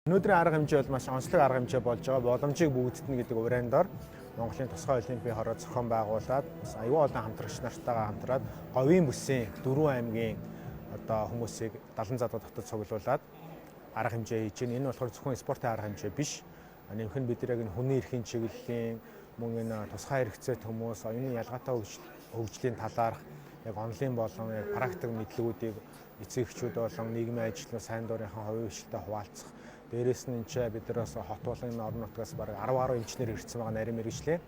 Өнөөдрийн арга хэмжээ бол маш онцлог арга хэмжээ болж байгаа. Боломжийг бүгдтэн гэдэг урайнд дор Монголын тусгай олимпийн хороо зохион байгуулад аюул олон хамтрагч нартайгаа хамтраад говийн бүсийн 4 аймгийн хүмүүсийг 70 задаа дотор цуглуулад арга хэмжээ хийж байна. Энэ болохоор зөвхөн спортын арга хэмжээ биш. Нэмэх нь бид яг энэ хүний эрхийн чиглэлийн мөн энэ тусгай хэрэгцээт хүмүүс оюуны ялгаатай хөгжлийн талаарх яг онлайн болон яг практик мэдлэгүүдийг эцэг эхчүүд болон нийгмийн ажлын сайн дурынхаа хувийн хвшилтэд хуваалцах. Дээрээс нь бид нар бас хот болон орон нутгаас бараг 10 инженер ирсэн байгаа нарийн мэргэжлээ.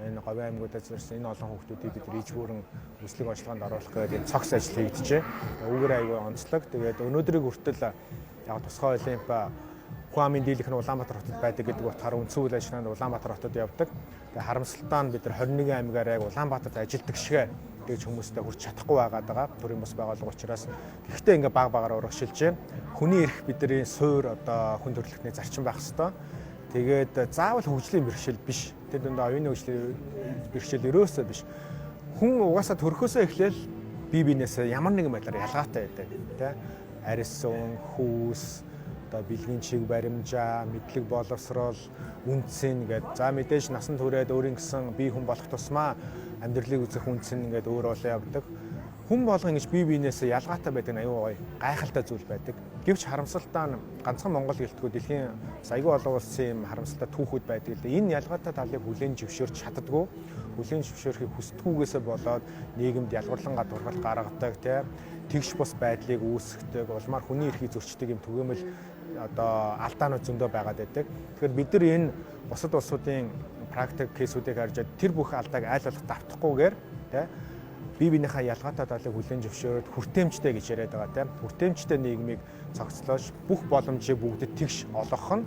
Энэ говийн аймагуудаас ирсэн энэ олон хүүхдүүдийг бид ижбүрэн үслэг ажиллагаанд оруулах гэдэг энэ цогц ажил хийгдэжээ. Үүгээр аягүй онцлог. Тэгээд өнөөдрийг хүртэл яг тусгай олимп хүн амын дийлэх нь Улаанбаатар хотод байдаг гэдэг утгаараа үндсэн үйл ажиллагаанд Улаанбаатар хотод явдаг. Тэгээд харамсалтай нь бид нар 21 аймгаар яг Улаанбаатарт ажилладаг шиг гэж хүмүүстэй хүрч чадахгүй байгаа. Төрийн бас байгууллага учраас гэхдээ ингээ баг багаар урагшилж байна. Хүний эрх бидний суур хүн төрөлхтний зарчим байх хэвээр. Тэгээд заавал хөгжлийн бэрхшээл биш. Тэр дунд оюуны хөгжлийн бэрхшээл ерөөсөө биш. Хүн угаасаа төрхөөсөө эхлээл бие биенээсээ ямар нэгэн байдлаар ялгаатай байдаг. Тэ арьс, хүүс, бэлгийн чиг баримжаа, мэдлэг боловсрол, үндсэн гэдэг. За мэдээж насан туршид өөрийн гэсэн бие хүн болох тусмаа амьдралыг үзэх үндсэн ингээд өөр болоо явдаг. Хүн болгон ингэж бие биенээсээ ялгаатай байдаг нь аюу гайхалтай зүйл байдаг. Гэвч харамсалтай нь ганцхан Монгол гэлтгүй дэлхийн аягүй олон улсын харамсалтай түүхүүд байдаг л дээ. Энэ ялгаатай талыг хүлээн зөвшөөрч чаддгүй, хүлээн зөвшөөрөхийг хүсдэггүйгээсээ болоод нийгэмд ялгарлан гадуурхал гаргадаг, тэгш бус байдлыг үүсгдэг, улмаар хүний эрхийг зөрчдөг юм түгээмэл алдаанууд зөндөө байгаад байдаг. Тэгэхээр бид нар энэ бусад улсуудын практик кейсүүдийг харж тэр бүх алдааг аль болох давтахгүйгээр бие биенийхээ ялгаатай талыг хүлээн зөвшөөрөд хүртээмжтэй гэж яриад байгаа. Хүртээмжтэй нийгмийг цогцлоош бүх боломжийг бүгдэд тэгш олгох нь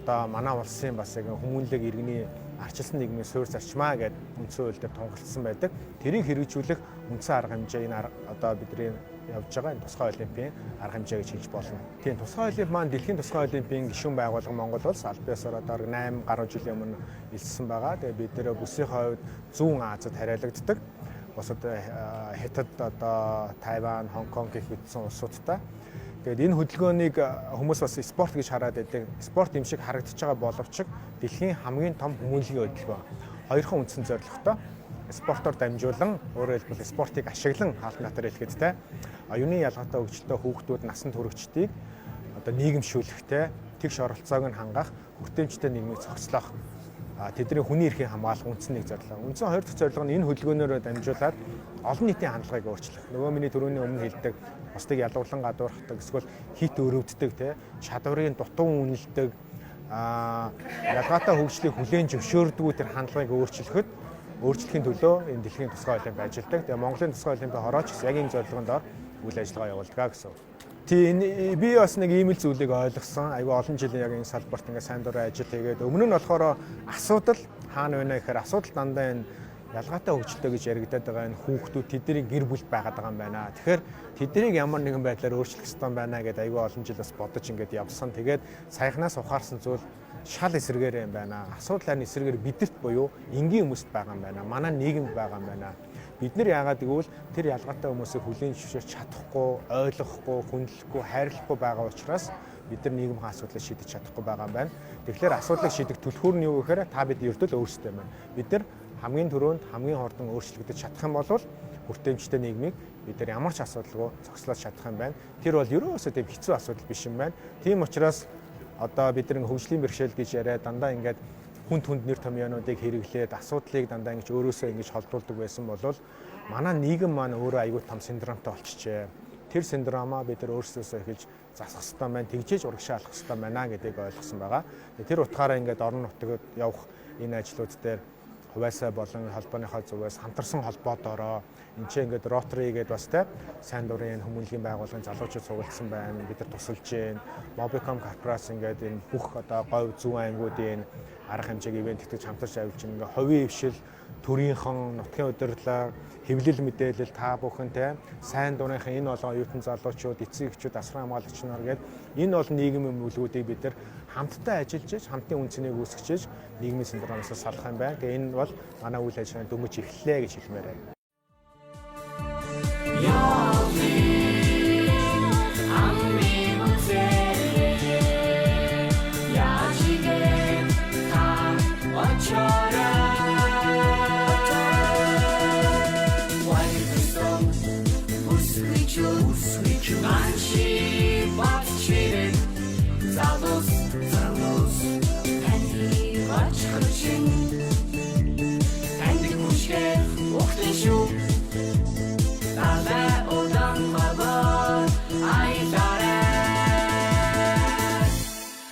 манай улсын бас яг хүмүүнлэг иргэний арчилсан нийгмийн суурь зарчмаа гэдэг үндсэн хууль дээр тунгалсан байдаг. Тэрийг хэрэгжүүлэх үндсэн арга хэмжээ энэ бидний явж байгаа энэ тусгай олимпийн арга хэмжээ гэж хэлж болно. Тийм тусгай олимп маань дэлхийн тусгай олимпийн гишүүн байгууллага Монгол улс аль биесээр 8 гаруй жилийн өмнө илсэн байгаа. Тэгээ бид нэр бүсийн хувьд зүүн Азид хариалагддаг. Бусад Хятад Тайван, Хонконг гэх мэдсэн улсуудтай. Тэгээд энэ хөдөлгөөнийг хүмүүс бас спорт гэж хараад байдаг. Спорт юм шиг харагдаж байгаа боловч дэлхийн хамгийн том хүмүүнлэгийн хөдөлгөөн. Хоёрхан үндсэн зорилготой. Спортоор дамжуулан өөрөөр хэлбэл спортыг ашиглан хаалт натар хэлэхэд оюуны ялгаатай хөгжилтэй хүүхдүүд насан туршидтыг нийгэмшүүлэхтэй тэгш оролцоог нь хангах хүртээмжтэй нийгмийг зохицлох тэдний хүний эрхийн хамгаалах үндсэн нэг зорилго. Үндсэн хоёр дахь зорилго нь энэ хөдөлгөөнөөр дамжуулаад олон нийтийн хандлагыг өөрчлөх. Нөгөө миний түрүүний өмнө хэлдэг бусдыг ядуурлан гадуурхдаг эсвэл хит өрөвддөг чадварыг дутуу үнэлдэг ялгаатай хөгжлийг хүлээн зөвшөөрдгүү тэр хандлагыг өөрчлөхийн төлөө энэ дэлхийн тусгай олимп ажилладаг. Тэгээ Монголын тусгай олимпийн хорооч яг энэ зорилгонд үйл ажиллагаа явуулдаг гэсэн. Тийм би бас нэг ийм л зүйлийг ойлгосон. Айгүй олон жилийн яг энэ салбарт ингээд сайн дурын ажил хийгээд өмнө нь болохоор асуудал хаана байна гэхээр асуудал дандаа энэ ялгаатай хөгжилтэй гэж яригадаад байгаа энэ хүүхдүүд тэдний гэр бүл байгаад байгаа юм байна. Тэгэхээр тэднийг ямар нэгэн байдлаар өөрчлөх ёстой байна гэдээ айгүй олон жил бас бодож ингээд явсан. Тэгээд саяхнаас ухаарсан зүйл шал эсэргээр юм байна. Асуудлын эсэргээр бидэрт буюу энгийн хүмүүст байгаа юм байна. Манай нийгэмд байгаа юм байна. Бид нар яагаад гэвэл тэр ялгаатай хүмүүсийг хүлээн зөвшөөрч чадахгүй, ойлгохгүй, хүндлэхгүй, хайрлахгүй байгаа учраас бид нар нийгмийн асуудлыг шийдэж чадахгүй байгаа юм байна. Тэгэхээр асуудлыг шийдэх түлхүүр нь юу гэхээр та бид ердөө өөрсдөө юм байна. Бид нар хамгийн түрүүнд хамгийн хурдан өөрчлөгдөж чадах юм бол хүртээмжтэй нийгмийг бид нар ямар ч асуудалгүй зохицлож чадах юм байна. Тэр бол ерөөсөө тийм хэцүү асуудал биш юм байна. Тийм учраас бид нар хөгжлийн бэрхшээл гэж яриа дандаа ингээд хүнд нэр томьёонуудыг хэрэглээд асуудлыг дандаа ингэж өөрөөсөө ингэж холдуулдаг байсан бол манай нийгэм маань өөрөө аюул том синдромтой болчихжээ. Тэр синдромаа бид нар өөрсдөөсөө эхэлж засах хэрэгтэй байна, тэгжээж урагшаа алах хэрэгтэй байна гэдгийг ойлгосон байгаа. Тэр утгаараа ингээд орон нутагт явах энэ ажлууд дээр хуваасаа болон холбооныхоо зүгээс хамтарсан холбоодороо энэ ч ингээд Rotary гэдэг бас сайн дурын хүмүүнлэгийн байгууллагын залуучууд сугалцсан байна. Бид нар тусалж байна. Mobicom корпорац ингээд энэ бүх говь зүүн аймагуудын арга хэмжээг ивент итгэж хамтарч авч ингээ хувийн хвшил, төрийнхэн, нутгийн удирдлага, хэвлэл мэдээлэл та бүхэн сайн дурынхан энэ олон оюутан залуучууд, эцэг эхчүүд, асран хамгаалагч нар гээд энэ олон нийгмийн мүлгүүдийг бид нар хамтдаа ажиллаж, хамтын үнцнийг үүсгэж нийгмийн синдромоос салах юм байна. Тэгээ энэ бол манай үйл ажиллагааны дөнгөж эхэллээ гэж хэлмээр байна. Ганши бат чирэн залус